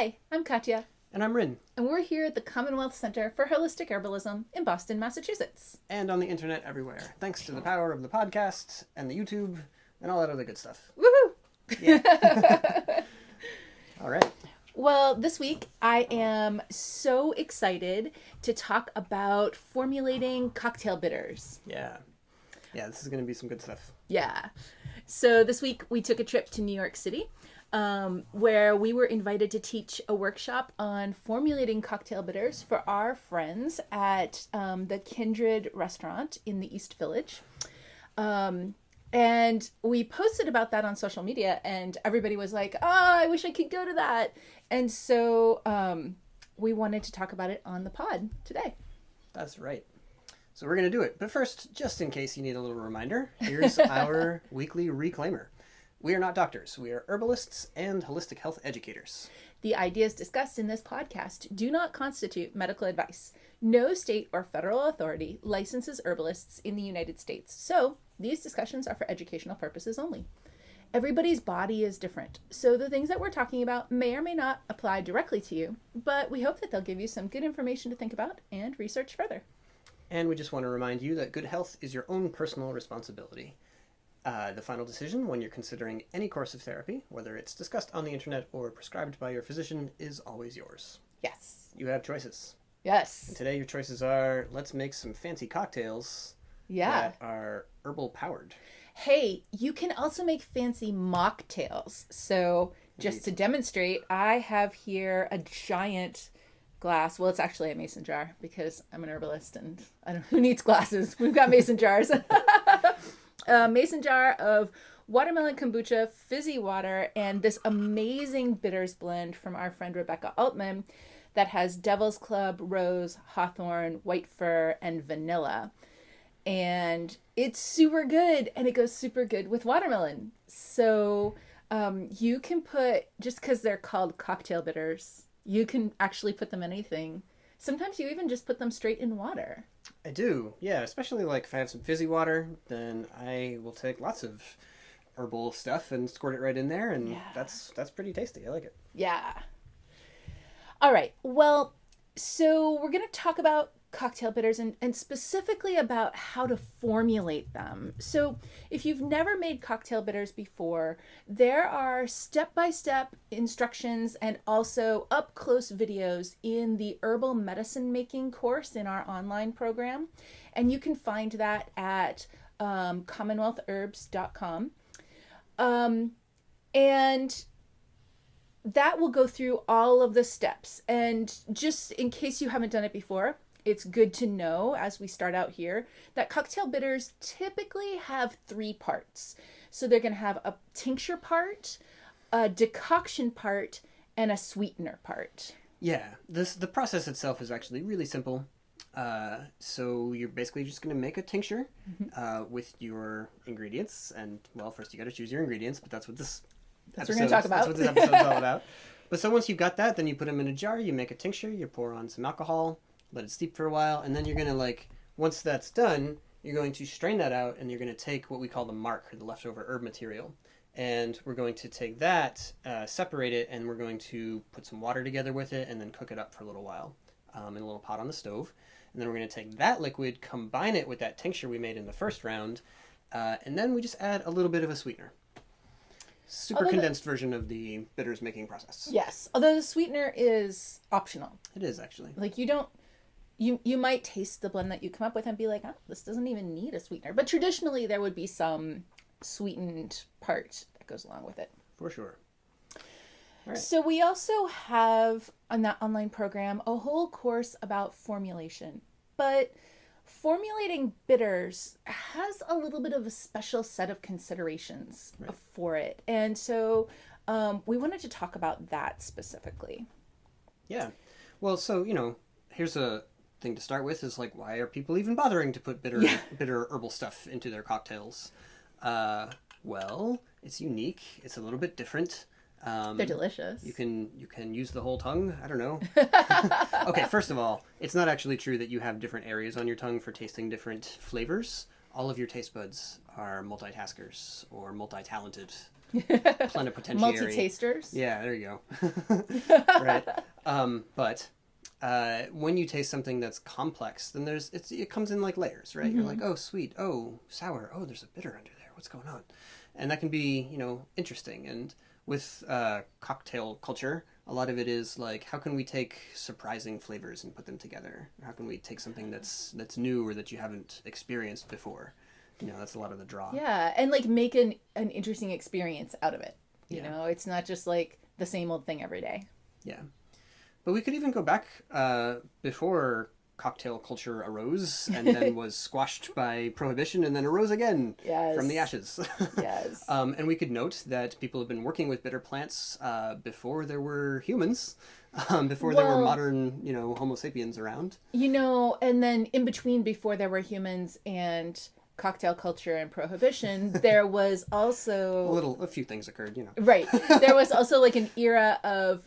Hi, I'm Katya, And I'm Rin. and we're here at the Commonwealth Center for Holistic Herbalism in Boston, Massachusetts. And on the internet everywhere. Thanks to the power of the podcast and the YouTube and all that other good stuff. Woohoo! Yeah. All right. Well, this week I am so excited to talk about formulating cocktail bitters. Yeah. Yeah, this is going to be some good stuff. Yeah. So this week we took a trip to New York City, where we were invited to teach a workshop on formulating cocktail bitters for our friends at the Kindred restaurant in the East Village. And we posted about that on social media, and everybody was like, oh, I wish I could go to that. And so we wanted to talk about it on the pod today. That's right. So we're going to do it. But first, just in case you need a little reminder, here's our weekly reclaimer. We are not doctors. We are herbalists and holistic health educators. The ideas discussed in this podcast do not constitute medical advice. No state or federal authority licenses herbalists in the United States. So these discussions are for educational purposes only. Everybody's body is different, so the things that we're talking about may or may not apply directly to you, but we hope that they'll give you some good information to think about and research further. And we just want to remind you that good health is your own personal responsibility. The final decision when you're considering any course of therapy, whether it's discussed on the internet or prescribed by your physician, is always yours. Yes. You have choices. Yes. And today your choices are, let's make some fancy cocktails that are herbal powered. Hey, you can also make fancy mocktails. So just to demonstrate, I have here a giant glass. Well, it's actually a mason jar because I'm an herbalist and I don't, who needs glasses? We've got mason jars. A mason jar of watermelon kombucha, fizzy water, and this amazing bitters blend from our friend Rebecca Altman that has Devil's Club, Rose, Hawthorn, White Fir, and Vanilla. And it's super good, and it goes super good with watermelon. So you can put, just because they're called cocktail bitters, you can actually put them in anything. Sometimes you even just put them straight in water. I do, yeah. Especially like if I have some fizzy water, then I will take lots of herbal stuff and squirt it right in there, and that's pretty tasty. I like it. Yeah. All right. Well, so we're going to talk about cocktail bitters and specifically about how to formulate them. So if you've never made cocktail bitters before, there are step-by-step instructions and also up-close videos in the herbal medicine making course in our online program. And you can find that at commonwealthherbs.com. And that will go through all of the steps. And just in case you haven't done it before, it's good to know as we start out here that cocktail bitters typically have 3 parts. So they're going to have a tincture part, a decoction part, and a sweetener part. Yeah, the process itself is actually really simple. So you're basically just going to make a tincture with your ingredients. And, well, first you got to choose your ingredients, but that's what this we're going to talk about. That's what this episode is all about. But so once you've got that, then you put them in a jar, you make a tincture, you pour on some alcohol, let it steep for a while, and then you're going to, once that's done, you're going to strain that out, and you're going to take what we call the marc, or the leftover herb material. And we're going to take that, separate it, and we're going to put some water together with it, and then cook it up for a little while in a little pot on the stove. And then we're going to take that liquid, combine it with that tincture we made in the first round, and then we just add a little bit of a sweetener. Super condensed version of the bitters making process. Yes, although the sweetener is optional. It is, actually. You might taste the blend that you come up with and be like, oh, this doesn't even need a sweetener. But traditionally, there would be some sweetened part that goes along with it. For sure. All right. So we also have on that online program a whole course about formulation. But formulating bitters has a little bit of a special set of considerations for it. And so we wanted to talk about that specifically. Yeah. Well, so, here's a thing to start with is why are people even bothering to put bitter herbal stuff into their cocktails? Well, it's unique. It's a little bit different. They're delicious. You can use the whole tongue. I don't know. Okay, first of all, it's not actually true that you have different areas on your tongue for tasting different flavors. All of your taste buds are multitaskers or multi-talented. plenipotentiary. Multi-tasters. Yeah, there you go. Right. But when you taste something that's complex, then it comes in like layers, right? You're like, oh, sweet, oh, sour, oh, there's a bitter under there. What's going on? And that can be, interesting. And with cocktail culture, a lot of it is like, how can we take surprising flavors and put them together? How can we take something that's new or that you haven't experienced before? That's a lot of the draw. Yeah, and like make an interesting experience out of it. You know, it's not just like the same old thing every day. Yeah. But we could even go back before cocktail culture arose and then was squashed by prohibition and then arose again from the ashes. Yes. And we could note that people have been working with bitter plants before there were humans, before there were modern, Homo sapiens around. And then in between, before there were humans and cocktail culture and prohibition, there was also... A few things occurred, Right. There was also like an era of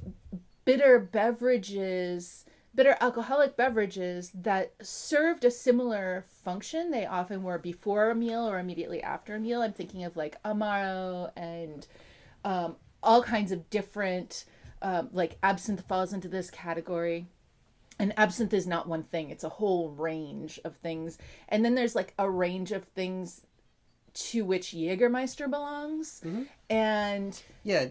bitter alcoholic beverages that served a similar function. They often were before a meal or immediately after a meal. I'm thinking of like Amaro and all kinds of different, like absinthe falls into this category. And absinthe is not one thing. It's a whole range of things. And then there's like a range of things to which Jägermeister belongs. Mm-hmm. And... yeah,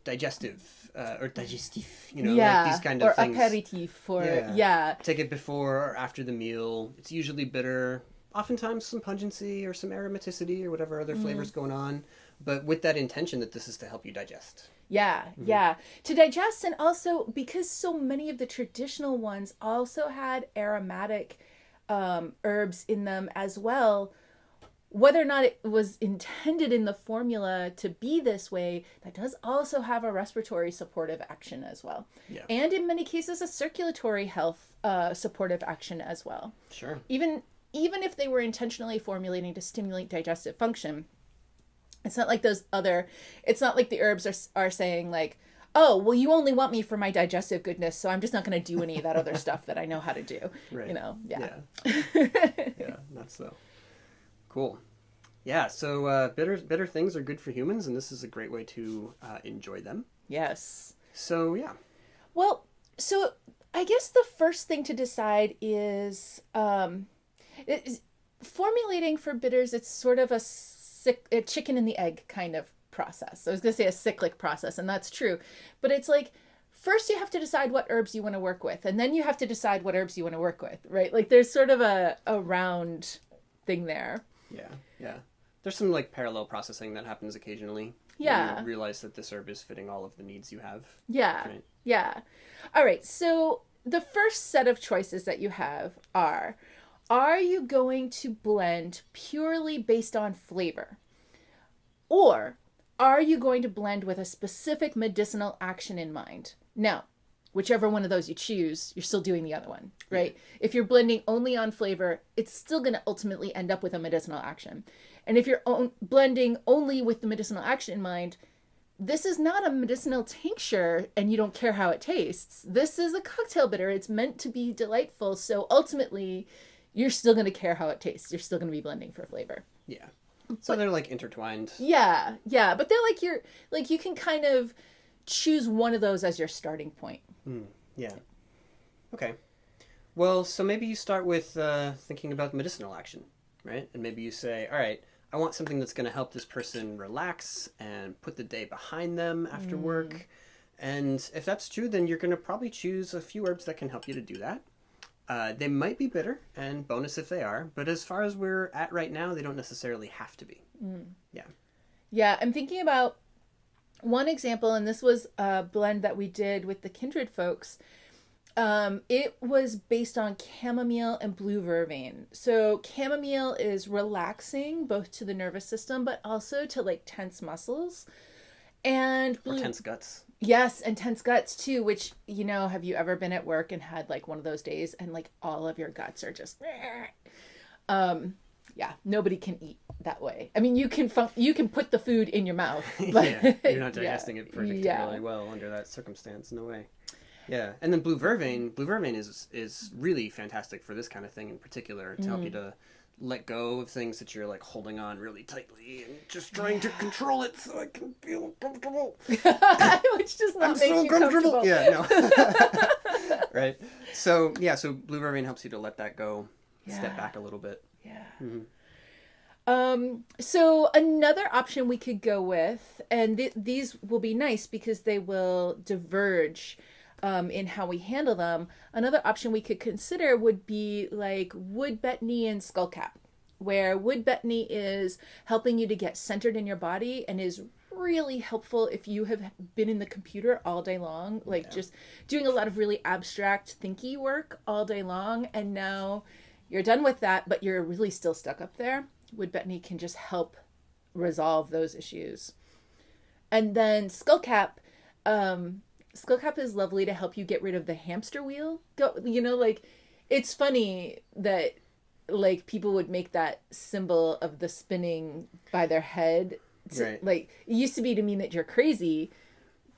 digestive or digestif, like these kind of things. Or aperitif, or take it before or after the meal. It's usually bitter, oftentimes some pungency or some aromaticity or whatever other flavors going on, but with that intention that this is to help you digest. Yeah, to digest, and also because so many of the traditional ones also had aromatic herbs in them as well. Whether or not it was intended in the formula to be this way, that does also have a respiratory supportive action as well. Yeah. And in many cases, a circulatory health supportive action as well. Sure. Even if they were intentionally formulating to stimulate digestive function, it's not like it's not like the herbs are saying like, oh, well, you only want me for my digestive goodness, so I'm just not going to do any of that other stuff that I know how to do. Right. Yeah. Yeah, that's so. Cool. Yeah, so bitter things are good for humans, and this is a great way to enjoy them. Yes. So, yeah. Well, so I guess the first thing to decide is formulating for bitters. It's sort of a chicken and the egg kind of process. I was going to say a cyclic process, and that's true. But it's like, first you have to decide what herbs you want to work with, and then you have to decide what herbs you want to work with, right? Like there's sort of a round thing there. Yeah. There's some like parallel processing that happens occasionally. Yeah. When you realize that this herb is fitting all of the needs you have. Yeah. Right? Yeah. All right. So the first set of choices that you have are you going to blend purely based on flavor? Or are you going to blend with a specific medicinal action in mind? Now, whichever one of those you choose, you're still doing the other one, right? Yeah. If you're blending only on flavor, it's still going to ultimately end up with a medicinal action. And if you're blending only with the medicinal action in mind, this is not a medicinal tincture and you don't care how it tastes. This is a cocktail bitter. It's meant to be delightful. So ultimately, you're still going to care how it tastes. You're still going to be blending for flavor. Yeah. So they're like intertwined. Yeah. But they're like you can kind of choose one of those as your starting point. Yeah. Okay. Well, so maybe you start with thinking about medicinal action, right? And maybe you say, all right, I want something that's going to help this person relax and put the day behind them after work. And if that's true, then you're going to probably choose a few herbs that can help you to do that. They might be bitter, and bonus if they are, but as far as we're at right now, they don't necessarily have to be. Yeah. Yeah, I'm thinking about one example, and this was a blend that we did with the Kindred folks. It was based on chamomile and blue vervain. So chamomile is relaxing both to the nervous system, but also to like tense muscles. And or tense guts. Yes, and tense guts too, which, have you ever been at work and had like one of those days and like all of your guts are just... yeah, nobody can eat that way. I mean, you can put the food in your mouth, but you're not digesting it particularly well under that circumstance. No way. Yeah, and then blue vervain is really fantastic for this kind of thing in particular to help you to let go of things that you're like holding on really tightly and just trying to control it so I can feel comfortable. Which does not make you comfortable. Yeah, no. Right. So blue vervain helps you to let that go, step back a little bit. Yeah. Mm-hmm. So another option we could go with, and these will be nice because they will diverge in how we handle them. Another option we could consider would be like wood betony and skullcap, where wood betony is helping you to get centered in your body and is really helpful if you have been in the computer all day long, like just doing a lot of really abstract thinky work all day long, and now you're done with that, but you're really still stuck up there. Wood betony can just help resolve those issues. And then skullcap is lovely to help you get rid of the hamster wheel. Like it's funny that like people would make that symbol of the spinning by their head Right. Like it used to be to mean that you're crazy,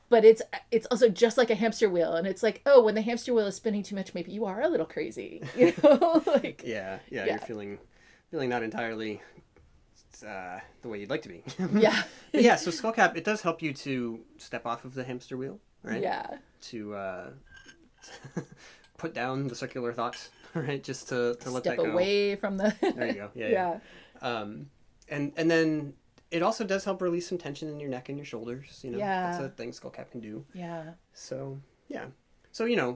but it's also just like a hamster wheel, and it's like, oh, when the hamster wheel is spinning too much, maybe you are a little crazy, like yeah, you're feeling not entirely the way you'd like to be. yeah. So skullcap, it does help you to step off of the hamster wheel, right? Yeah. To put down the circular thoughts, right? Just to let that step go. away from the There you go. Yeah. And then it also does help release some tension in your neck and your shoulders. That's a thing skullcap can do. Yeah. So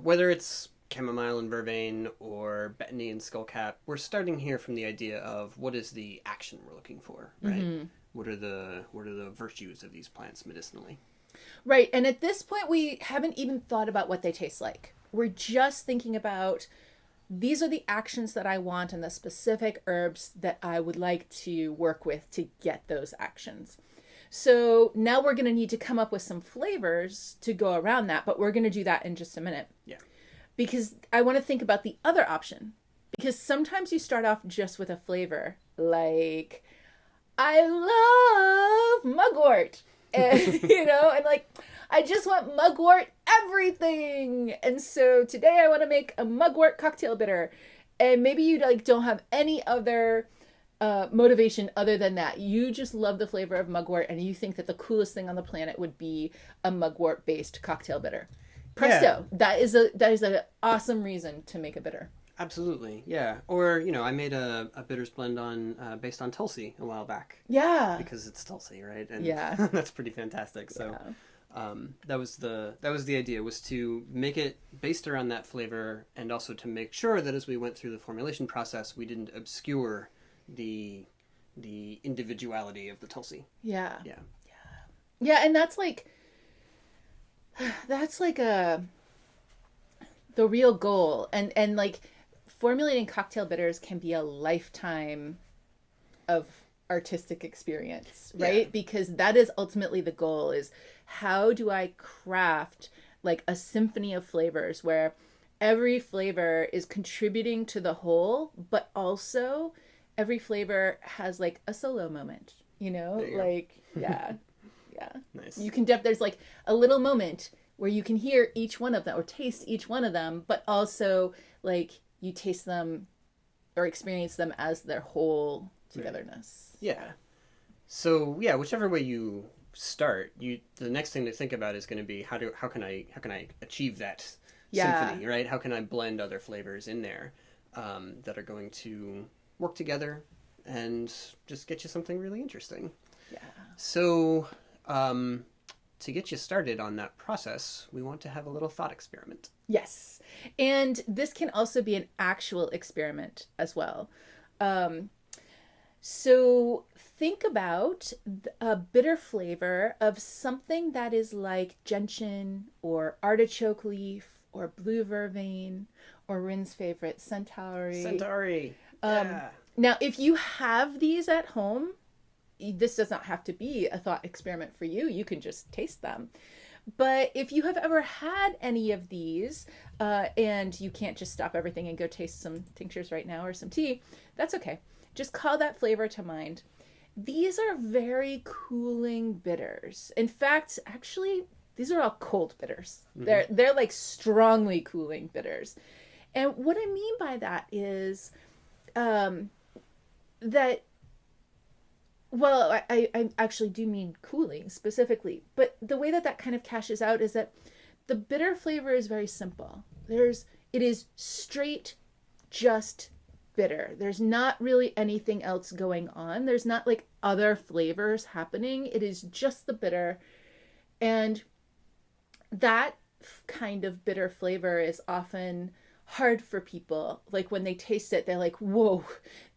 whether it's chamomile and vervain or betony and skullcap, we're starting here from the idea of what is the action we're looking for, right? Mm-hmm. What are the virtues of these plants medicinally? Right. And at this point, we haven't even thought about what they taste like. We're just thinking about these are the actions that I want and the specific herbs that I would like to work with to get those actions. So now we're going to need to come up with some flavors to go around that, but we're going to do that in just a minute. Yeah. Because I want to think about the other option. Because sometimes you start off just with a flavor, like, I love mugwort. And, and like, I just want mugwort everything. And so today I want to make a mugwort cocktail bitter. And maybe you don't have any other motivation other than that. You just love the flavor of mugwort and you think that the coolest thing on the planet would be a mugwort based cocktail bitter. Presto. Yeah. That is an awesome reason to make a bitter. Absolutely, yeah. Or I made a bitters blend based on Tulsi a while back. Yeah, because it's Tulsi, right? And yeah, that's pretty fantastic. So, that was the idea, was to make it based around that flavor, and also to make sure that as we went through the formulation process, we didn't obscure the individuality of the Tulsi. Yeah, and that's like the real goal, and like formulating cocktail bitters can be a lifetime of artistic experience, right? Yeah. Because that is ultimately the goal, is how do I craft like a symphony of flavors where every flavor is contributing to the whole, but also every flavor has like a solo moment, like, yeah. Nice. You can there's like a little moment where you can hear each one of them or taste each one of them, but also like you taste them or experience them as their whole togetherness. Right. Yeah. So whichever way you start, the next thing to think about is going to be how can I achieve that symphony, right? How can I blend other flavors in there that are going to work together and just get you something really interesting. Yeah. So to get you started on that process, we want to have a little thought experiment. Yes. And this can also be an actual experiment as well. So think about a bitter flavor of something that is like gentian or artichoke leaf or blue vervain or Rin's favorite, centauri. Yeah. Now, if you have these at home, this does not have to be a thought experiment for you. You can just taste them. But if you have ever had any of these and you can't just stop everything and go taste some tinctures right now or some tea, that's okay. Just call that flavor to mind. These are very cooling bitters. In fact, actually, these are all cold bitters. Mm-hmm. They're like strongly cooling bitters. And what I mean by that is that, well, I actually do mean cooling specifically, but the way that that kind of cashes out is that the bitter flavor is very simple. It is straight, just bitter. There's not really anything else going on. There's not like other flavors happening. It is just the bitter. And that kind of bitter flavor is often hard for people. Like when they taste it, they're like, whoa,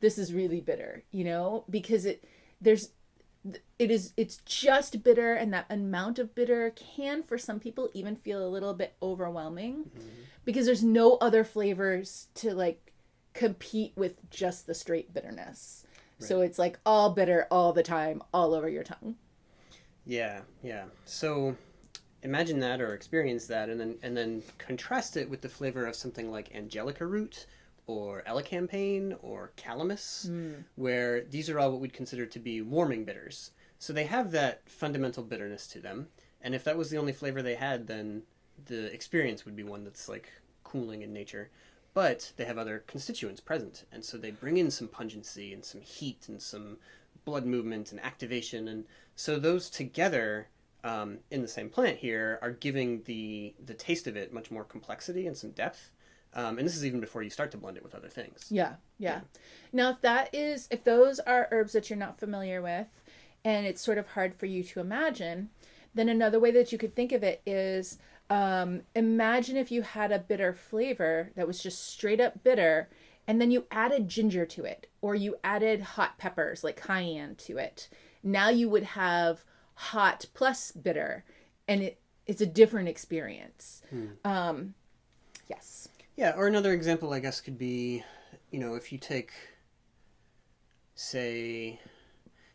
this is really bitter, because it's just bitter, and that amount of bitter can, for some people, even feel a little bit overwhelming because there's no other flavors to like compete with just the straight bitterness. Right. So it's like all bitter all the time, all over your tongue. Yeah. So imagine that, or experience that, and then contrast it with the flavor of something like angelica root or elecampane or calamus, where these are all what we'd consider to be warming bitters. So they have that fundamental bitterness to them, and if that was the only flavor they had, then the experience would be one that's like cooling in nature. But they have other constituents present, and so they bring in some pungency and some heat and some blood movement and activation, and so those together in the same plant here are giving the taste of it much more complexity and some depth. And this is even before you start to blend it with other things. Yeah. Now, if those are herbs that you're not familiar with, and it's sort of hard for you to imagine, then another way that you could think of it is, imagine if you had a bitter flavor that was just straight up bitter, and then you added ginger to it, or you added hot peppers like cayenne to it. Now you would have hot plus bitter, and it's a different experience. Yes. Yeah, or another example, I guess, could be, if you take, say,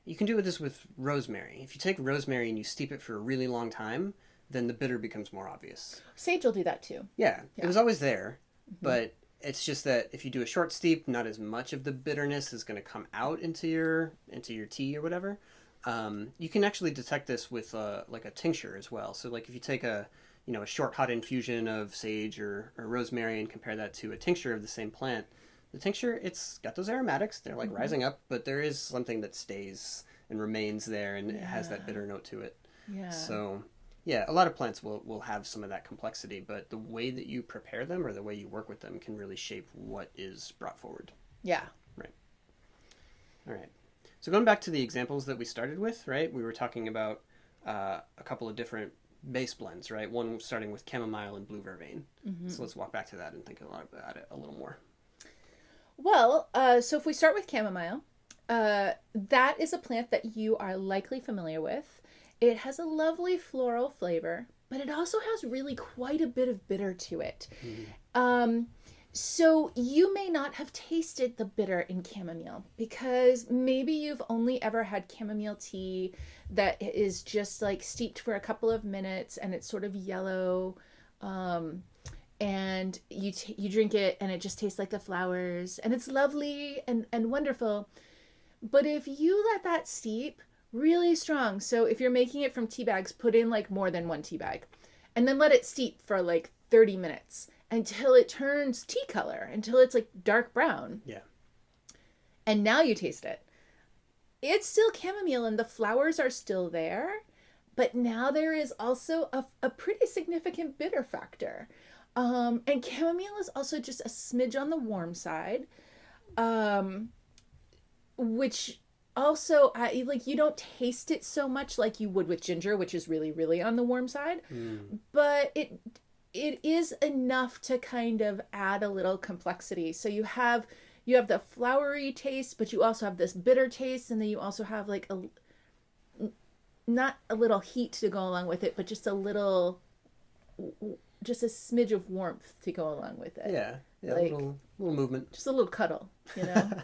you can do this with rosemary. If you take rosemary and you steep it for a really long time, then the bitter becomes more obvious. Sage will do that too. Yeah. It was always there, but it's just that if you do a short steep, not as much of the bitterness is going to come out into your tea or whatever. You can actually detect this with like a tincture as well. So like if you take a short hot infusion of sage or rosemary and compare that to a tincture of the same plant, the tincture, it's got those aromatics. They're like rising up, but there is something that stays and remains there, and it has that bitter note to it. Yeah. So, yeah, a lot of plants will have some of that complexity, but the way that you prepare them or the way you work with them can really shape what is brought forward. Yeah. Right. All right. So going back to the examples that we started with, right, we were talking about a couple of different base blends, right? One starting with chamomile and blue vervain. So let's walk back to that and think about it a little more. Well, so if we start with chamomile, that is a plant that you are likely familiar with. It has a lovely floral flavor, but it also has really quite a bit of bitter to it. So you may not have tasted the bitter in chamomile because maybe you've only ever had chamomile tea that is just like steeped for a couple of minutes and it's sort of yellow, and you drink it and it just tastes like the flowers and it's lovely and wonderful. But if you let that steep really strong, so if you're making it from tea bags, put in like more than one tea bag and then let it steep for like 30 minutes until it turns tea color, until it's like dark brown. Yeah. And now you taste it. It's still chamomile and the flowers are still there, but now there is also a pretty significant bitter factor. And chamomile is also just a smidge on the warm side, which also, like, you don't taste it so much like you would with ginger, which is really, really on the warm side. But it is enough to kind of add a little complexity. So you have the flowery taste, but you also have this bitter taste, and then you also have like not a little heat to go along with it, but just a smidge of warmth to go along with it. Yeah, like, a little movement. Just a little cuddle, Yeah.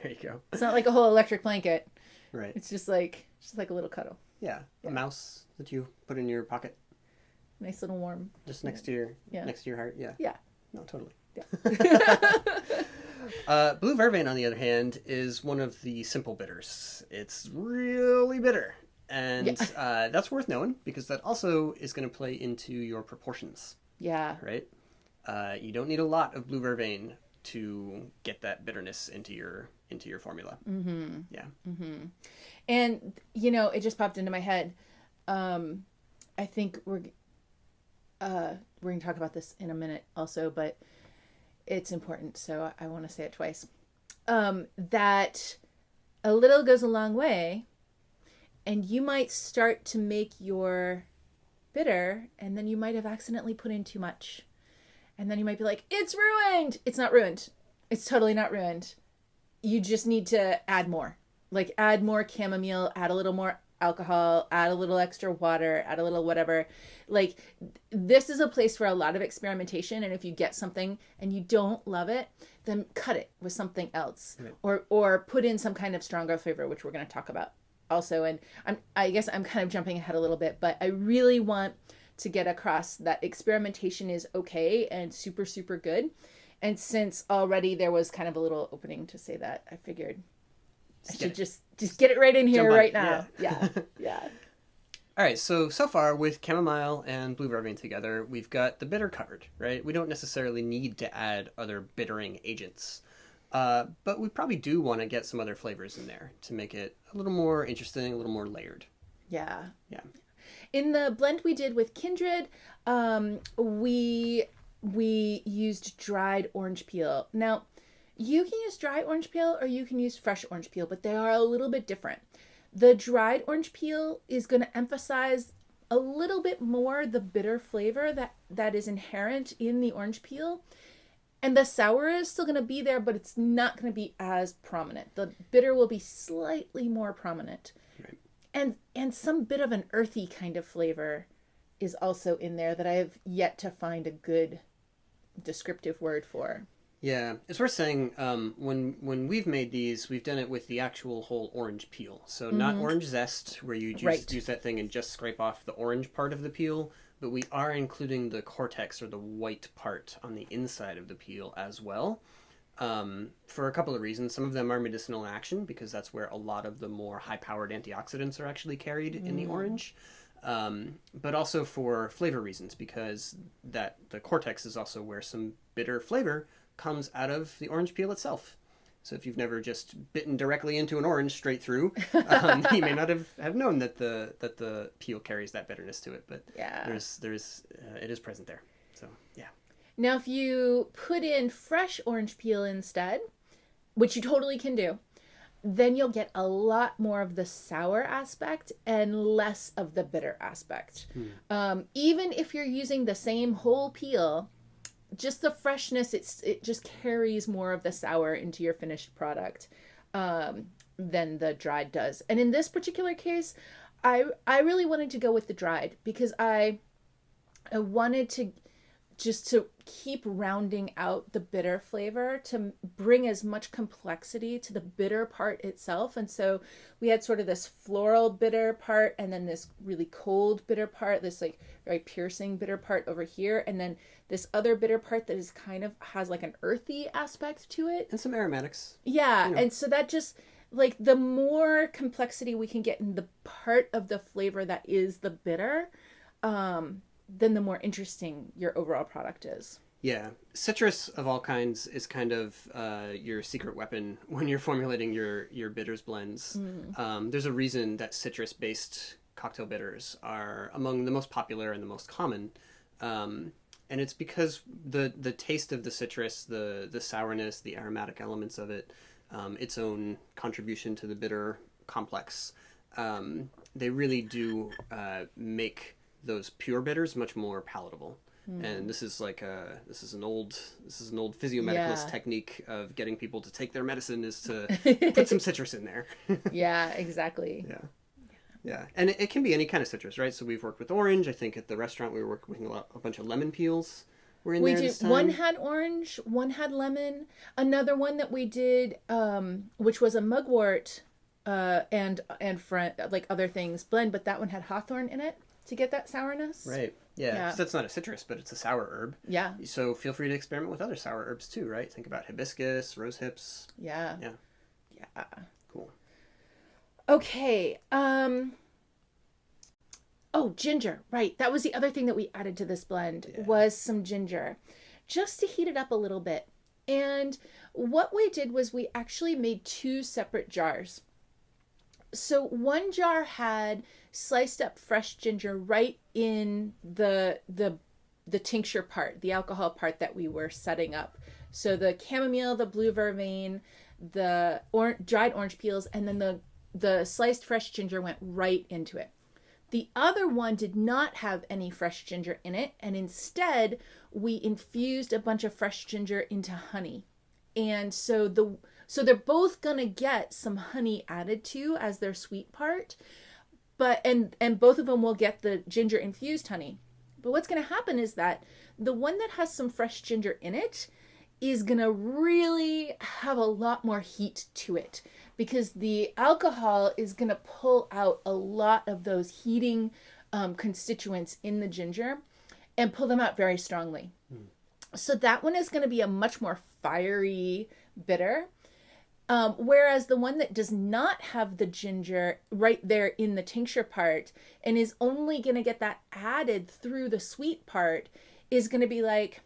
There you go. It's not like a whole electric blanket. Right. It's just like a little cuddle. Yeah, a mouse that you put in your pocket. Nice little warm. Just next to your heart. Yeah. Yeah. No, totally. Yeah. Blue vervain, on the other hand, is one of the simple bitters. It's really bitter. And that's worth knowing because that also is going to play into your proportions. Yeah. Right? You don't need a lot of blue vervain to get that bitterness into your into your formula. Yeah. And, you know, it just popped into my head. I think we're going to talk about this in a minute also, but it's important, so I want to say it twice. That a little goes a long way, and you might start to make your bitter, and then you might have accidentally put in too much. And then you might be like, it's ruined. It's not ruined. It's totally not ruined. You just need to add more. Like, add more chamomile, add a little more alcohol, add a little extra water, add a little whatever. Like, this is a place for a lot of experimentation, and if you get something and you don't love it, then cut it with something else. Right. Or put in some kind of stronger flavor, which we're going to talk about also. And I guess I'm kind of jumping ahead a little bit, but I really want to get across that experimentation is okay and super, super good. And since already there was kind of a little opening to say that, I figured I should just get it right in here right now. Yeah. Yeah. All right. So far with chamomile and blue vervain together, we've got the bitter covered, right? We don't necessarily need to add other bittering agents. But we probably do want to get some other flavors in there to make it a little more interesting, a little more layered. Yeah. Yeah. In the blend we did with Kindred, we used dried orange peel. Now, you can use dry orange peel or you can use fresh orange peel, but they are a little bit different. The dried orange peel is going to emphasize a little bit more the bitter flavor that is inherent in the orange peel. And the sour is still going to be there, but it's not going to be as prominent. The bitter will be slightly more prominent. Right. And some bit of an earthy kind of flavor is also in there that I have yet to find a good descriptive word for. Yeah, it's worth saying when we've made these, we've done it with the actual whole orange peel. So not orange zest, where you just use that thing and just scrape off the orange part of the peel, but we are including the cortex or the white part on the inside of the peel as well. For a couple of reasons. Some of them are medicinal in action, because that's where a lot of the more high-powered antioxidants are actually carried in the orange. But also for flavor reasons, because the cortex is also where some bitter flavor comes out of the orange peel itself. So if you've never just bitten directly into an orange straight through, you may not have known that the peel carries that bitterness to it. But yeah, it is present there. So yeah. Now, if you put in fresh orange peel instead, which you totally can do, then you'll get a lot more of the sour aspect and less of the bitter aspect. Even if you're using the same whole peel, just the freshness, it just carries more of the sour into your finished product than the dried does. And in this particular case, I really wanted to go with the dried because I wanted to keep rounding out the bitter flavor, to bring as much complexity to the bitter part itself. And so we had sort of this floral bitter part, and then this really cold bitter part, this like very piercing bitter part over here, and then this other bitter part that is kind of has like an earthy aspect to it. And some aromatics. Yeah, you know. And so that just, like, the more complexity we can get in the part of the flavor that is the bitter, then the more interesting your overall product is. Yeah. Citrus of all kinds is kind of your secret weapon when you're formulating your bitters blends. There's a reason that citrus-based cocktail bitters are among the most popular and the most common. And it's because the taste of the citrus, the sourness, the aromatic elements of it, its own contribution to the bitter complex, they really do make those pure bitters much more palatable. And this is an old physiomedicalist technique of getting people to take their medicine, is to put some citrus in there. Yeah, exactly. Yeah. And it can be any kind of citrus, right? So we've worked with orange. I think at the restaurant we were working with a bunch of lemon peels were in there this time. One had orange, one had lemon. Another one that we did, which was a mugwort and like other things blend, but that one had hawthorn in it to get that sourness. Right. Yeah. So that's not a citrus, but it's a sour herb. Yeah. So feel free to experiment with other sour herbs too, right? Think about hibiscus, rose hips. Yeah. Yeah. Cool. Okay. Oh, ginger. Right. That was the other thing that we added to this blend was some ginger, just to heat it up a little bit. And what we did was we actually made 2 separate jars. So one jar had sliced up fresh ginger right in the tincture part, the alcohol part that we were setting up. So the chamomile, the blue vervain, the dried orange peels, and then the sliced fresh ginger went right into it. The other one did not have any fresh ginger in it, and instead we infused a bunch of fresh ginger into honey. And so they're both gonna get some honey added to as their sweet part, but and both of them will get the ginger infused honey. But what's gonna happen is that the one that has some fresh ginger in it is gonna really have a lot more heat to it, because the alcohol is gonna pull out a lot of those heating constituents in the ginger and pull them out very strongly. So that one is going to be a much more fiery bitter. Whereas the one that does not have the ginger right there in the tincture part and is only going to get that added through the sweet part is going to be like,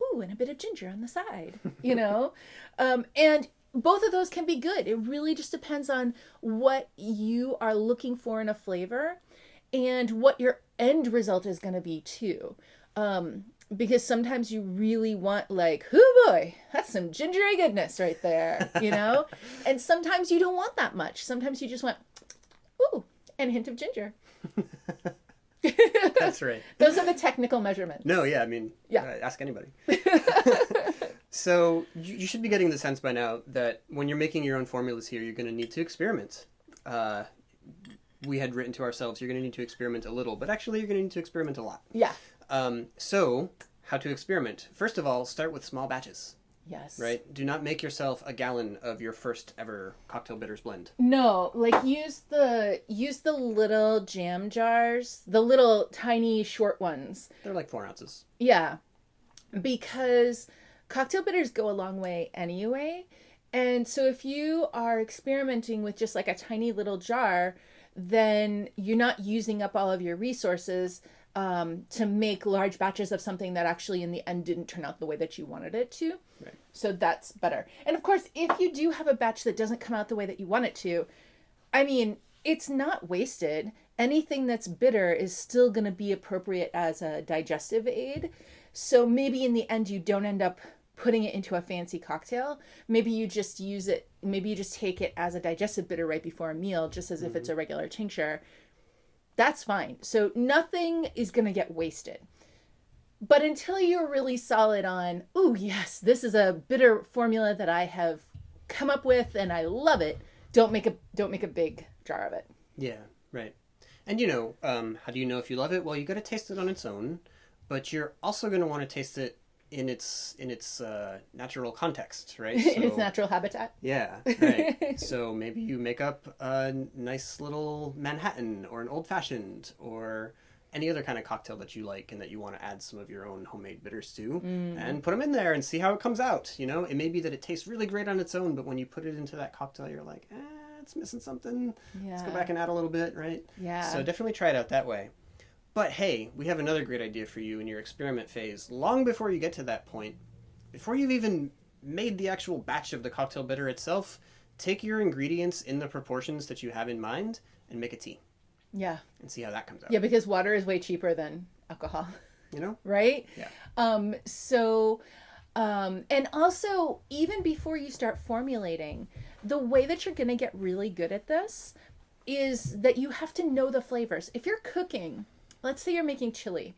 ooh, and a bit of ginger on the side, you know? And both of those can be good. It really just depends on what you are looking for in a flavor and what your end result is going to be too. Because sometimes you really want like, oh boy, that's some gingery goodness right there, you know? And sometimes you don't want that much. Sometimes you just want, ooh, and a hint of ginger. That's right. Those are the technical measurements. No, yeah, I mean, ask anybody. So you should be getting the sense by now that when you're making your own formulas here, you're going to need to experiment. We had written to ourselves, you're going to need to experiment a little, but actually you're going to need to experiment a lot. Yeah. So how to experiment? First of all, start with small batches. Yes. Right? Do not make yourself a gallon of your first ever cocktail bitters blend. No, like use the little jam jars, the little tiny short ones. They're like 4 ounces. Yeah. Because cocktail bitters go a long way anyway. And so if you are experimenting with just like a tiny little jar, then you're not using up all of your resources to make large batches of something that actually in the end didn't turn out the way that you wanted it to. Right. So that's better. And of course, if you do have a batch that doesn't come out the way that you want it to, I mean, it's not wasted. Anything that's bitter is still going to be appropriate as a digestive aid. So maybe in the end, you don't end up putting it into a fancy cocktail. Maybe you just use it. Maybe you just take it as a digestive bitter right before a meal, just as if it's a regular tincture. That's fine. So nothing is going to get wasted. But until you're really solid on, oh yes, this is a bitter formula that I have come up with and I love it, don't make a big jar of it. Yeah, right. And you know, how do you know if you love it? Well, you got to taste it on its own, but you're also going to want to taste it in its natural context, right? In its natural habitat. Yeah, right. So maybe you make up a nice little Manhattan or an old fashioned or any other kind of cocktail that you like and that you want to add some of your own homemade bitters to and put them in there and see how it comes out. You know, it may be that it tastes really great on its own, but when you put it into that cocktail, you're like, it's missing something. Yeah. Let's go back and add a little bit, right? Yeah. So definitely try it out that way. But hey, we have another great idea for you in your experiment phase. Long before you get to that point, before you've even made the actual batch of the cocktail bitter itself, take your ingredients in the proportions that you have in mind and make a tea. Yeah. And see how that comes out. Yeah, because water is way cheaper than alcohol. You know? Right? Yeah. And also, even before you start formulating, the way that you're going to get really good at this is that you have to know the flavors. If you're cooking, let's say you're making chili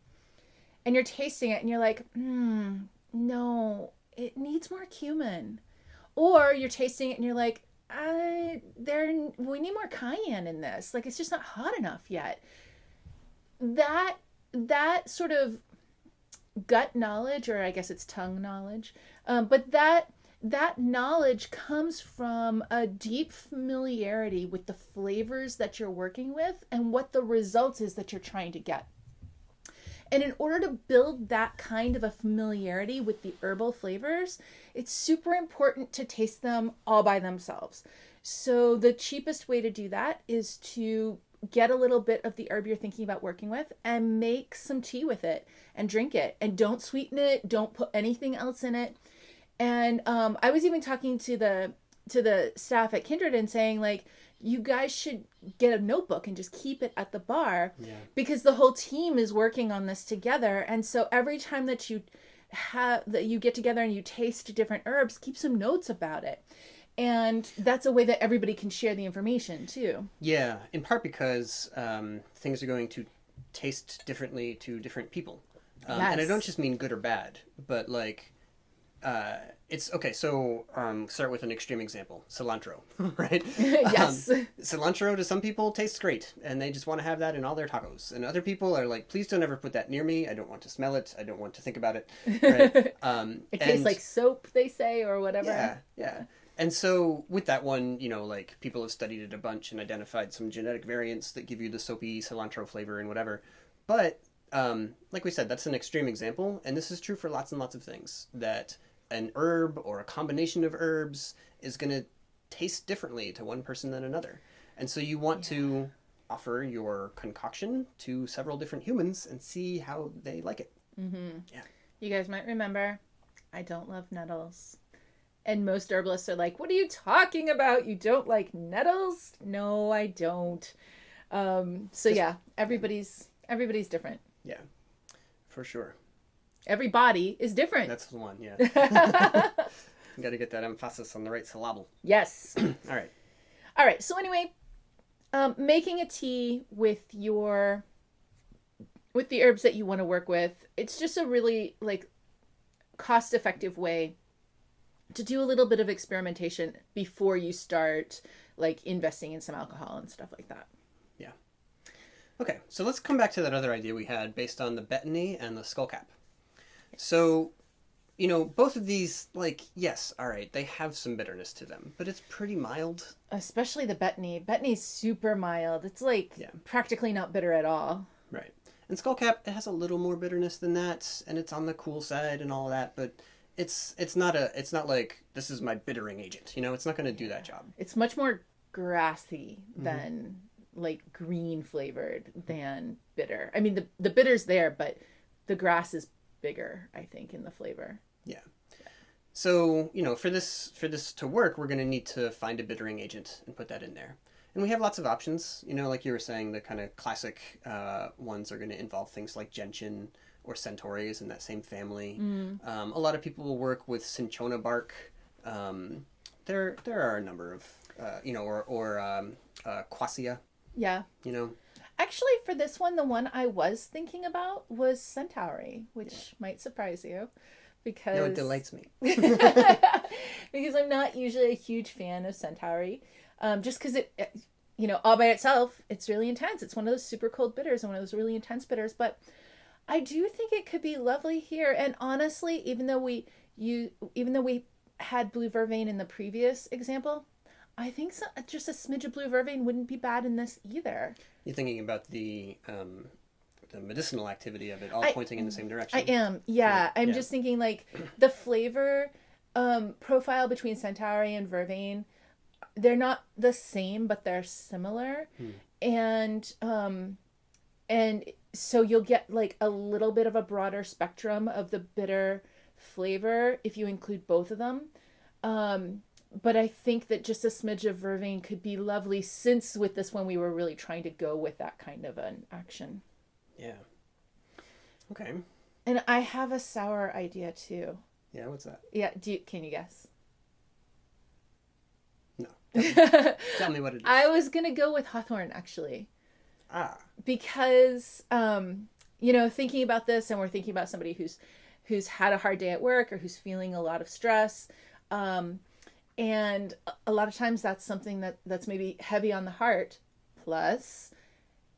and you're tasting it and you're like, no, it needs more cumin. Or you're tasting it and you're like, we need more cayenne in this. Like, it's just not hot enough yet. That sort of gut knowledge, or I guess it's tongue knowledge, but that knowledge comes from a deep familiarity with the flavors that you're working with and what the result is that you're trying to get. And in order to build that kind of a familiarity with the herbal flavors, it's super important to taste them all by themselves. So the cheapest way to do that is to get a little bit of the herb you're thinking about working with and make some tea with it and drink it. And don't sweeten it. Don't put anything else in it. And I was even talking to the staff at Kindred and saying, like, you guys should get a notebook and just keep it at the bar, because the whole team is working on this together. And so every time that you get together and you taste different herbs, keep some notes about it. And that's a way that everybody can share the information too. Yeah, in part because things are going to taste differently to different people. And I don't just mean good or bad, but like, it's okay. So start with an extreme example: cilantro, right? Yes. Cilantro to some people tastes great, and they just want to have that in all their tacos. And other people are like, "Please don't ever put that near me. I don't want to smell it. I don't want to think about it." Right? It tastes like soap, they say, or whatever. Yeah, yeah. And so with that one, like people have studied it a bunch and identified some genetic variants that give you the soapy cilantro flavor and whatever. But like we said, that's an extreme example, and this is true for lots and lots of things, that an herb or a combination of herbs is going to taste differently to one person than another. And so you want to offer your concoction to several different humans and see how they like it. Mm-hmm. Yeah. You guys might remember, I don't love nettles. And most herbalists are like, what are you talking about? You don't like nettles? No, I don't. Yeah, everybody's different. Yeah, for sure. Every body is different. That's the one, yeah. You got to get that emphasis on the right syllable. Yes. All right. So anyway, making a tea with the herbs that you want to work with, it's just a really like cost-effective way to do a little bit of experimentation before you start like investing in some alcohol and stuff like that. Yeah. Okay, so let's come back to that other idea we had based on the betony and the skullcap. So, both of these, like, yes, all right, they have some bitterness to them, but it's pretty mild. Especially the betony. Betony's super mild. It's like practically not bitter at all. Right. And skullcap, it has a little more bitterness than that, and it's on the cool side and all that, but it's not like this is my bittering agent. It's not going to do that job. It's much more grassy than like green flavored than bitter. I mean, the bitter's there, but the grass is bigger, I think, in the flavor. Yeah. So, for this to work, we're going to need to find a bittering agent and put that in there. And we have lots of options. Like you were saying, the kind of classic ones are going to involve things like gentian or centauries in that same family. A lot of people will work with cinchona bark. There are a number of, quassia. Yeah. Actually, for this one, the one I was thinking about was centaury, which might surprise you, because No, it delights me. because I'm not usually a huge fan of centaury, just because it, all by itself, it's really intense. It's one of those super cold bitters and one of those really intense bitters, but I do think it could be lovely here. And honestly, even though we had blue vervain in the previous example, I think just a smidge of blue vervain wouldn't be bad in this either. You're thinking about the medicinal activity of it all pointing in the same direction. I am, yeah. I'm just thinking like the flavor profile between centaury and vervain, they're not the same, but they're similar. And so you'll get like a little bit of a broader spectrum of the bitter flavor if you include both of them. But I think that just a smidge of vervain could be lovely, since with this one we were really trying to go with that kind of an action. Yeah. Okay. And I have a sour idea too. Yeah, what's that? Yeah, can you guess? No. Tell me what it is. I was going to go with hawthorn, actually. Because, thinking about this, and we're thinking about somebody who's had a hard day at work or who's feeling a lot of stress. And a lot of times that's something that's maybe heavy on the heart. Plus,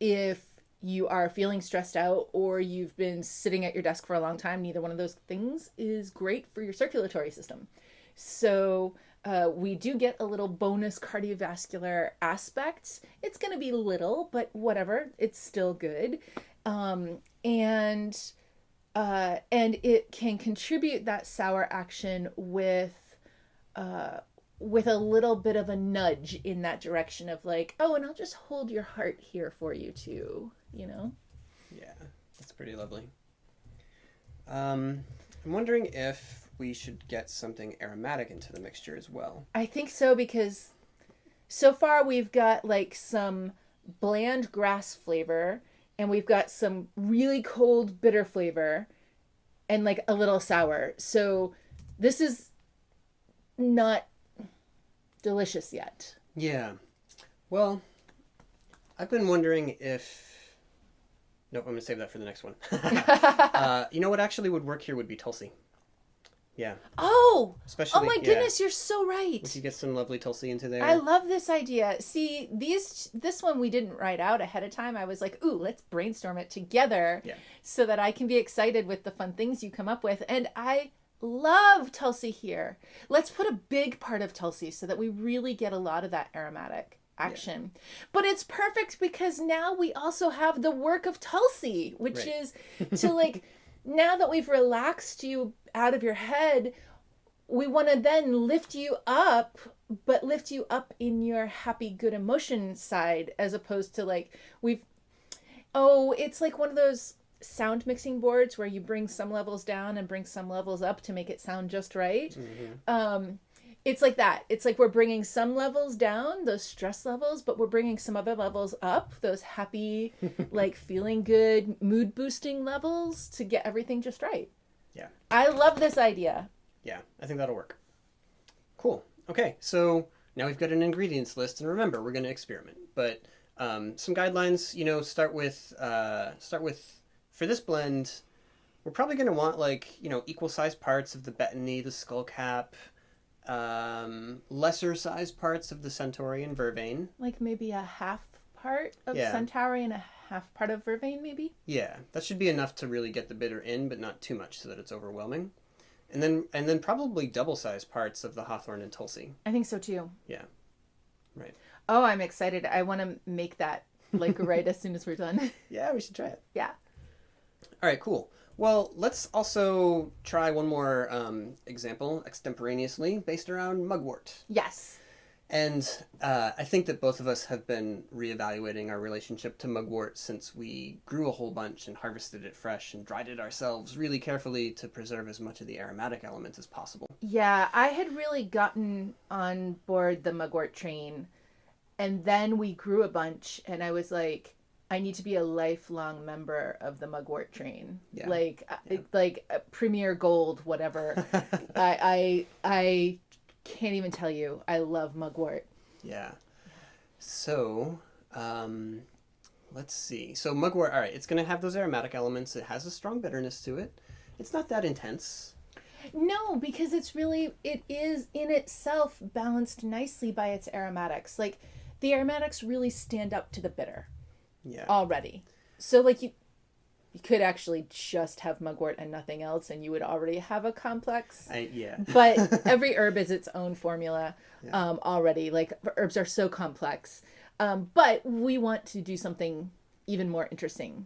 if you are feeling stressed out or you've been sitting at your desk for a long time, neither one of those things is great for your circulatory system. So we do get a little bonus cardiovascular aspect. It's going to be little, but whatever. It's still good. And it can contribute that sour action with a little bit of a nudge in that direction of like, oh, and I'll just hold your heart here for you too, Yeah, that's pretty lovely. I'm wondering if we should get something aromatic into the mixture as well. I think so, because so far we've got like some bland grass flavor, and we've got some really cold bitter flavor, and like a little sour. So this is not delicious yet. Yeah. Well, I've been wondering if... Nope, I'm going to save that for the next one. You know what actually would work here would be Tulsi. Yeah. Oh! Especially, oh my goodness, you're so right. If you get some lovely Tulsi into there. I love this idea. See, this one we didn't write out ahead of time. I was like, ooh, let's brainstorm it together so that I can be excited with the fun things you come up with. And I love Tulsi here. Let's put a big part of Tulsi so that we really get a lot of that aromatic action. But it's perfect because now we also have the work of Tulsi, which is to like, now that we've relaxed you out of your head, we want to then lift you up, but lift you up in your happy, good emotion side, as opposed to like it's like one of those sound mixing boards where you bring some levels down and bring some levels up to make it sound just right. It's like that. It's like we're bringing some levels down, those stress levels, but we're bringing some other levels up, those happy, like feeling good, mood boosting levels to get everything just right. Yeah. I love this idea. Yeah, I think that'll work. Cool. Okay, so now we've got an ingredients list, and remember, we're going to experiment. But some guidelines, start with for this blend, we're probably going to want equal sized parts of the betony, the skullcap, lesser sized parts of the centauri and vervain. Like maybe a half part of centauri and a half part of vervain, maybe? Yeah, that should be enough to really get the bitter in, but not too much so that it's overwhelming. And then probably double sized parts of the hawthorn and tulsi. I think so too. Yeah. Right. Oh, I'm excited. I want to make that right as soon as we're done. Yeah, we should try it. Yeah. All right, cool. Well, let's also try one more example extemporaneously based around mugwort. Yes. And I think that both of us have been reevaluating our relationship to mugwort since we grew a whole bunch and harvested it fresh and dried it ourselves really carefully to preserve as much of the aromatic elements as possible. Yeah, I had really gotten on board the mugwort train, and then we grew a bunch, and I was like, I need to be a lifelong member of the mugwort train. Yeah. Like Premier Gold, whatever. I can't even tell you. I love mugwort. Yeah. So, let's see. So mugwort, all right, it's going to have those aromatic elements. It has a strong bitterness to it. It's not that intense. No, because it is in itself balanced nicely by its aromatics. Like, the aromatics really stand up to the bitter. Yeah. Already. So, like, you could actually just have mugwort and nothing else, and you would already have a complex. Yeah. But every herb is its own formula already. Like, herbs are so complex. But we want to do something even more interesting.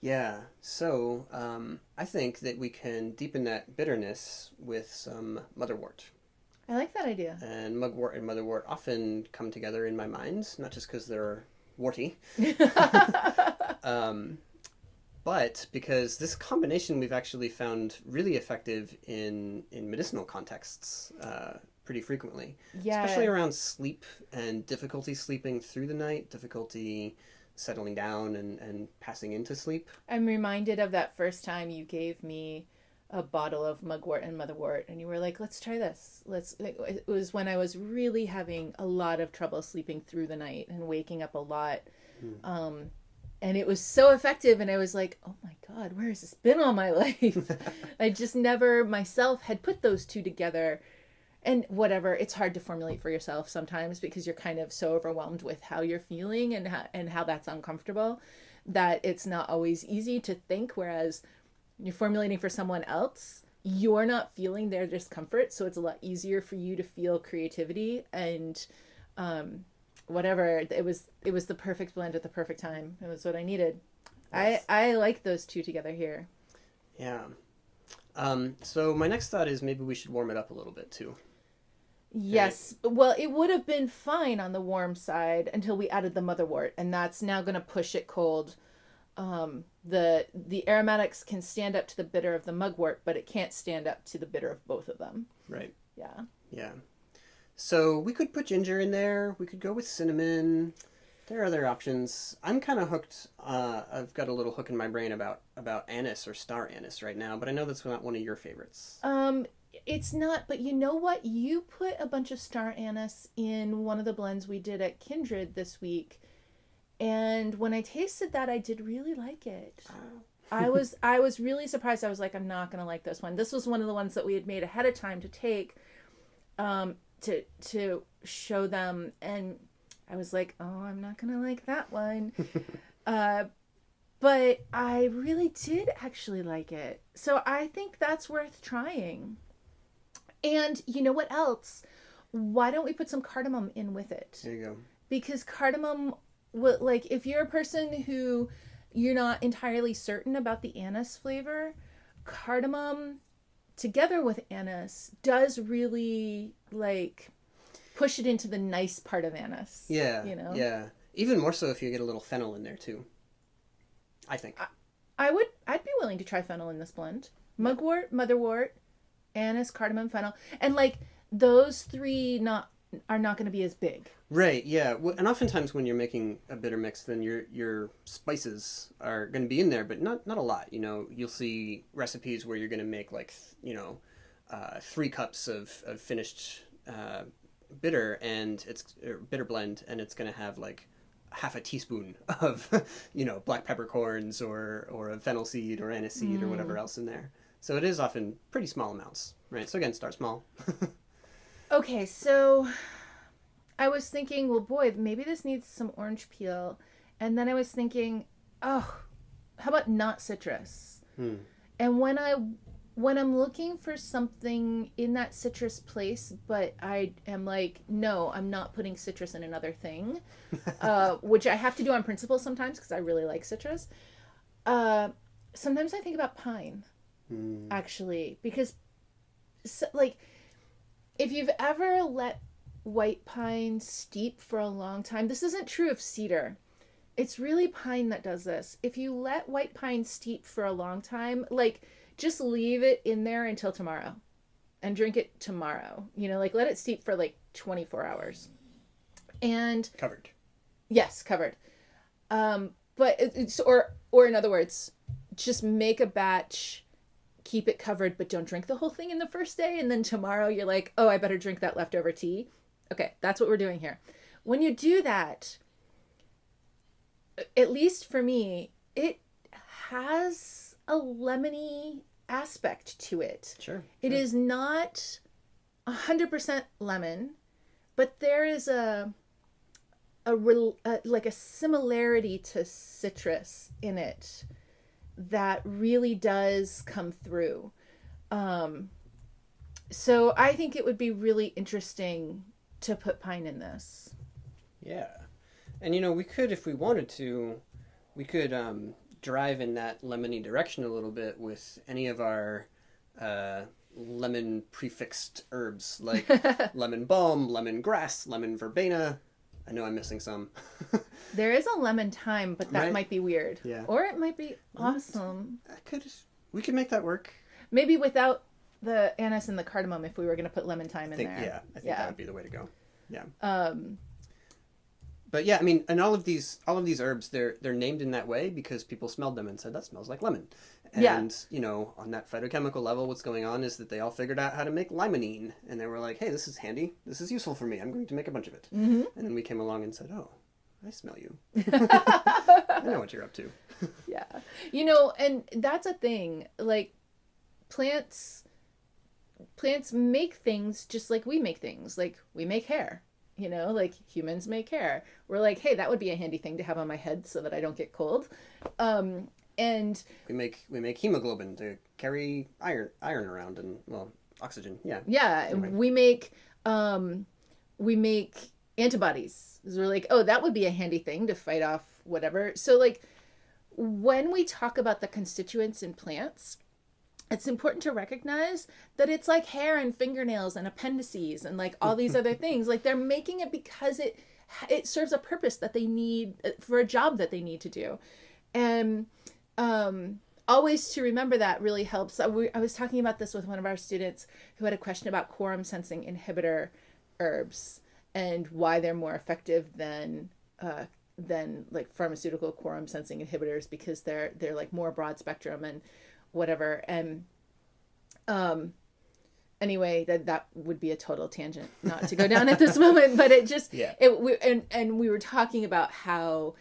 Yeah. So, I think that we can deepen that bitterness with some motherwort. I like that idea. And mugwort and motherwort often come together in my mind, not just because they're warty. But because this combination we've actually found really effective in medicinal contexts pretty frequently. Yeah. Especially around sleep and difficulty sleeping through the night, difficulty settling down and passing into sleep. I'm reminded of that first time you gave me a bottle of mugwort and motherwort, and you were like, let's try this. It was when I was really having a lot of trouble sleeping through the night and waking up a lot. And it was so effective, and I was like, oh my God, where has this been all my life? I just never myself had put those two together. And whatever, it's hard to formulate for yourself sometimes because you're kind of so overwhelmed with how you're feeling and how that's uncomfortable that it's not always easy to think, whereas you're formulating for someone else, you're not feeling their discomfort, so it's a lot easier for you to feel creativity and whatever. It was the perfect blend at the perfect time. It was what I needed. Yes. I like those two together here. Yeah. So my next thought is maybe we should warm it up a little bit too. Yes. Right? Well, it would have been fine on the warm side until we added the motherwort, and that's now going to push it cold. The aromatics can stand up to the bitter of the mugwort, but it can't stand up to the bitter of both of them. Right. Yeah. Yeah. So we could put ginger in there. We could go with cinnamon. There are other options. I'm kind of hooked. I've got a little hook in my brain about anise or star anise right now, but I know that's not one of your favorites. It's not, but you know what? You put a bunch of star anise in one of the blends we did at Kindred this week, and when I tasted that, I did really like it. I was really surprised. I was like, I'm not gonna like this one. This was one of the ones that we had made ahead of time to take, to show them, and I was like, oh, I'm not gonna like that one. But I really did actually like it. So I think that's worth trying. And you know what else? Why don't we put some cardamom in with it? There you go. Because cardamom, like, if you're a person who you're not entirely certain about the anise flavor, cardamom together with anise does really, like, push it into the nice part of anise. Yeah. You know? Yeah. Even more so if you get a little fennel in there too. I think. I'd be willing to try fennel in this blend. Mugwort, motherwort, anise, cardamom, fennel. And, like, those three are not going to be as big. Right, yeah. And oftentimes when you're making a bitter mix, then your spices are going to be in there, but not a lot. You know, you'll see recipes where you're going to make, like, 3 cups of finished bitter, and bitter blend, and it's going to have, like, half a teaspoon of, black peppercorns or a fennel seed or anise seed or whatever else in there. So it is often pretty small amounts, right? So again, start small. Okay, so I was thinking, well, boy, maybe this needs some orange peel. And then I was thinking, oh, how about not citrus? And when I'm looking for something in that citrus place, but I am like, no, I'm not putting citrus in another thing, which I have to do on principle sometimes because I really like citrus. Sometimes I think about pine, actually, because, like, if you've ever let white pine steep for a long time, this isn't true of cedar. It's really pine that does this. If you let white pine steep for a long time, like, just leave it in there until tomorrow and drink it tomorrow. Like, let it steep for like 24 hours. And Covered. Yes, covered. But or in other words, just make a batch, keep it covered, but don't drink the whole thing in the first day. And then tomorrow you're like, oh, I better drink that leftover tea. Okay, that's what we're doing here. When you do that, at least for me, it has a lemony aspect to it. Sure. It is not 100% lemon, but there is like a similarity to citrus in it that really does come through. So I think it would be really interesting to put pine in this. Yeah. And we could, if we wanted to, drive in that lemony direction a little bit with any of our lemon prefixed herbs, like lemon balm, lemon grass, lemon verbena. I know I'm missing some. There is a lemon thyme, but that might be weird. Yeah. Or it might be awesome. We could make that work. Maybe without the anise and the cardamom if we were going to put lemon thyme in there. Yeah, I think that would be the way to go. Yeah. But yeah, I mean, and all of these herbs, they're named in that way because people smelled them and said that smells like lemon. And on that phytochemical level, what's going on is that they all figured out how to make limonene, and they were like, "Hey, this is handy. This is useful for me. I'm going to make a bunch of it." Mm-hmm. And then we came along and said, "Oh, I smell you. I know what you're up to." Yeah, and that's a thing. Like, plants make things just like we make things. Like, we make hair. Like humans make hair. We're like, hey, that would be a handy thing to have on my head so that I don't get cold. And we make hemoglobin to carry iron around and, well, oxygen. Yeah. Yeah. Anyway. We make antibodies. So we're like, oh, that would be a handy thing to fight off whatever. So, like, when we talk about the constituents in plants, it's important to recognize that it's like hair and fingernails and appendices and, like, all these other things. Like, they're making it because it serves a purpose that they need for a job that they need to do. And always to remember that really helps. I was talking about this with one of our students who had a question about quorum sensing inhibitor herbs and why they're more effective than like pharmaceutical quorum sensing inhibitors, because they're like more broad spectrum and whatever. And anyway, that would be a total tangent not to go down at this moment, but it just and we were talking about how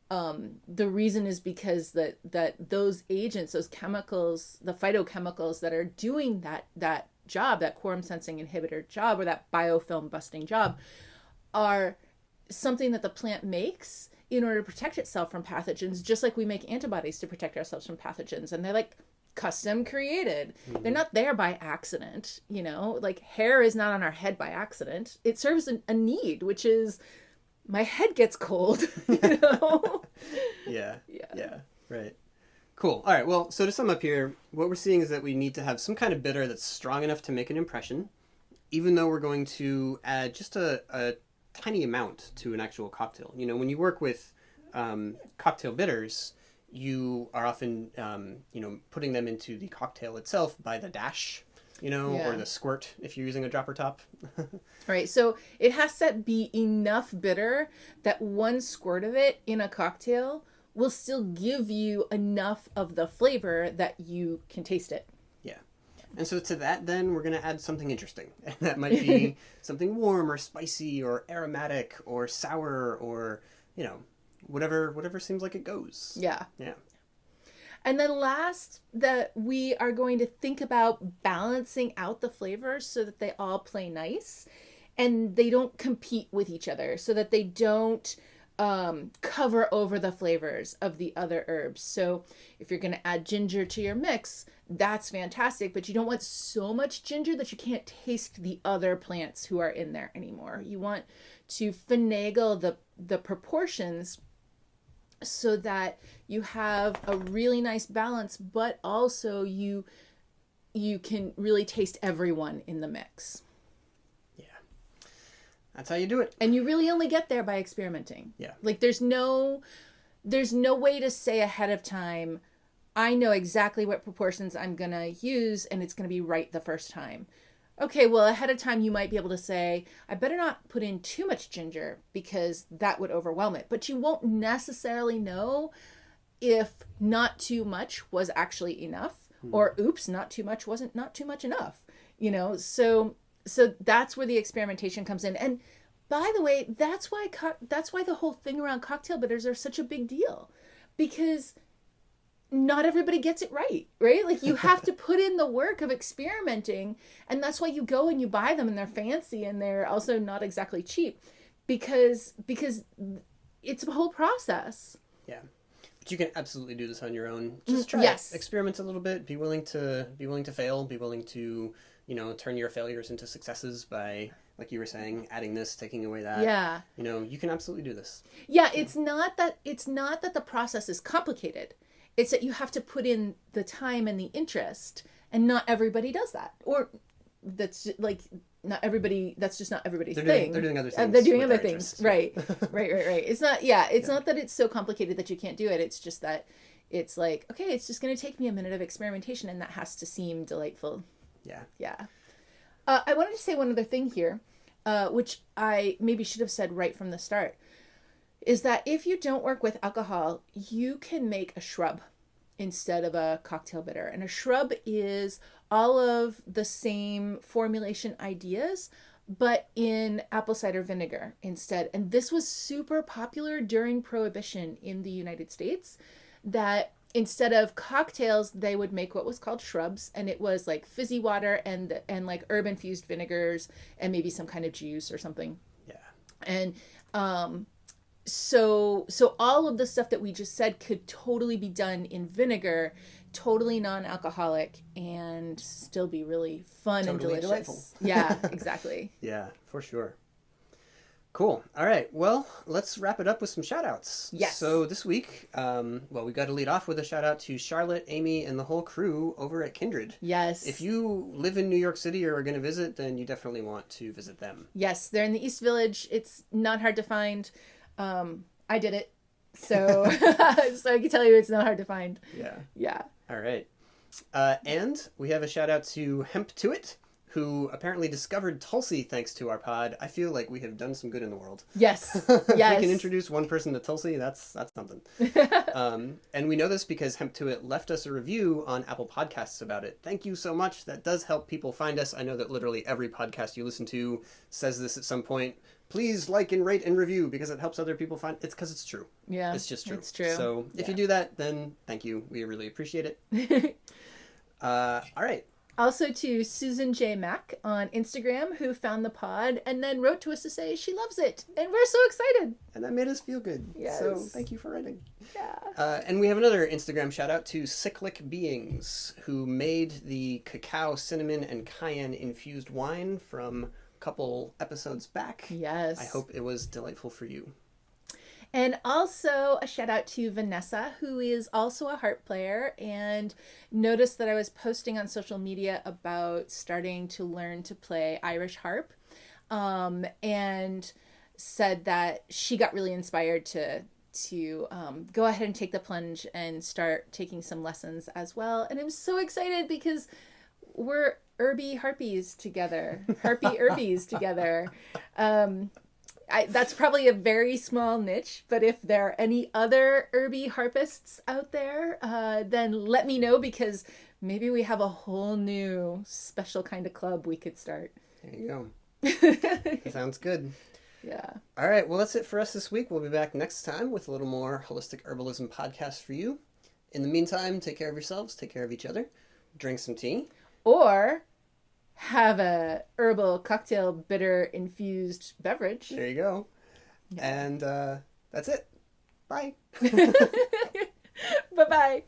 the reason is because that those agents, those chemicals, the phytochemicals that are doing that job, that quorum sensing inhibitor job, or that biofilm busting job, are something that the plant makes in order to protect itself from pathogens, just like we make antibodies to protect ourselves from pathogens. And they're like custom created. Mm-hmm. They're not there by accident, like hair is not on our head by accident. It serves a need, which is my head gets cold, Yeah. Right. Cool. All right. Well, so to sum up here, what we're seeing is that we need to have some kind of bitter that's strong enough to make an impression, even though we're going to add just a tiny amount to an actual cocktail. When you work with cocktail bitters, you are often, putting them into the cocktail itself by the dash, or the squirt if you're using a dropper top. Right. So it has to be enough bitter that one squirt of it in a cocktail will still give you enough of the flavor that you can taste it. Yeah. And so to that, then we're going to add something interesting. And that might be something warm or spicy or aromatic or sour or, whatever seems like it goes. Yeah. Yeah. And then last, that we are going to think about balancing out the flavors so that they all play nice and they don't compete with each other, so that they don't cover over the flavors of the other herbs. So if you're going to add ginger to your mix, that's fantastic, but you don't want so much ginger that you can't taste the other plants who are in there anymore. You want to finagle the proportions so that you have a really nice balance, but also you can really taste everyone in the mix. Yeah. That's how you do it. And you really only get there by experimenting. Yeah. Like there's no way to say ahead of time, I know exactly what proportions I'm going to use and it's going to be right the first time. Okay, well, ahead of time, you might be able to say, I better not put in too much ginger because that would overwhelm it. But you won't necessarily know if not too much was actually enough, or oops, not too much wasn't not too much enough. So that's where the experimentation comes in. And by the way, that's why the whole thing around cocktail bitters are such a big deal, because not everybody gets it right? Like you have to put in the work of experimenting, and that's why you go and you buy them, and they're fancy and they're also not exactly cheap, because it's a whole process. Yeah. But you can absolutely do this on your own. Just try it. Experiment a little bit. Be willing to fail. Be willing to, turn your failures into successes by, like you were saying, adding this, taking away that. Yeah. You can absolutely do this. Yeah, it's not that the process is complicated. It's that you have to put in the time and the interest, and not everybody does that. Or that's like not everybody. That's just not everybody's thing. They're doing other things. They're doing other things. Right. Right. It's not. Yeah. It's not that it's so complicated that you can't do it. It's just that it's like, okay, it's just going to take me a minute of experimentation, and that has to seem delightful. Yeah. Yeah. I wanted to say one other thing here, which I maybe should have said right from the start, is that if you don't work with alcohol, you can make a shrub instead of a cocktail bitter. And a shrub is all of the same formulation ideas, but in apple cider vinegar instead. And this was super popular during Prohibition in the United States, that instead of cocktails, they would make what was called shrubs. And it was like fizzy water and like herb infused vinegars and maybe some kind of juice or something. Yeah. And, So all of the stuff that we just said could totally be done in vinegar, totally non-alcoholic, and still be really fun and delicious. Delightful. Yeah, exactly. Yeah, for sure. Cool. All right. Well, let's wrap it up with some shout outs. Yes. So this week, we got to lead off with a shout out to Charlotte, Amy, and the whole crew over at Kindred. Yes. If you live in New York City or are going to visit, then you definitely want to visit them. Yes, they're in the East Village. It's not hard to find. I did it. So, so I can tell you it's not hard to find. Yeah. Yeah. All right. And we have a shout out to Hemp To It, who apparently discovered Tulsi thanks to our pod. I feel like we have done some good in the world. Yes. If Yes. we can introduce one person to Tulsi, that's something. And we know this because Hemp To It left us a review on Apple Podcasts about it. Thank you so much. That does help people find us. I know that literally every podcast you listen to says this at some point. Please like and rate and review because it helps other people find it's because it's true. Yeah. It's just true. It's true. So if you do that, then thank you. We really appreciate it. All right. Also to Susan J. Mack on Instagram, who found the pod and then wrote to us to say she loves it. And we're so excited. And that made us feel good. Yes. So thank you for writing. Yeah. And we have another Instagram shout out to Cyclic Beings, who made the cacao, cinnamon, and cayenne infused wine from a couple episodes back. Yes. I hope it was delightful for you. And also a shout out to Vanessa, who is also a harp player and noticed that I was posting on social media about starting to learn to play Irish harp, and said that she got really inspired to go ahead and take the plunge and start taking some lessons as well. And I'm so excited because we're herby harpies together, harpy herbies together. That's probably a very small niche, but if there are any other herby harpists out there, then let me know because maybe we have a whole new special kind of club we could start. There you go. Sounds good. Yeah. All right. Well, that's it for us this week. We'll be back next time with a little more holistic herbalism podcast for you. In the meantime, take care of yourselves, take care of each other, drink some tea. Or have a herbal cocktail bitter infused beverage. There you go. Yeah. And that's it. Bye. Bye-bye.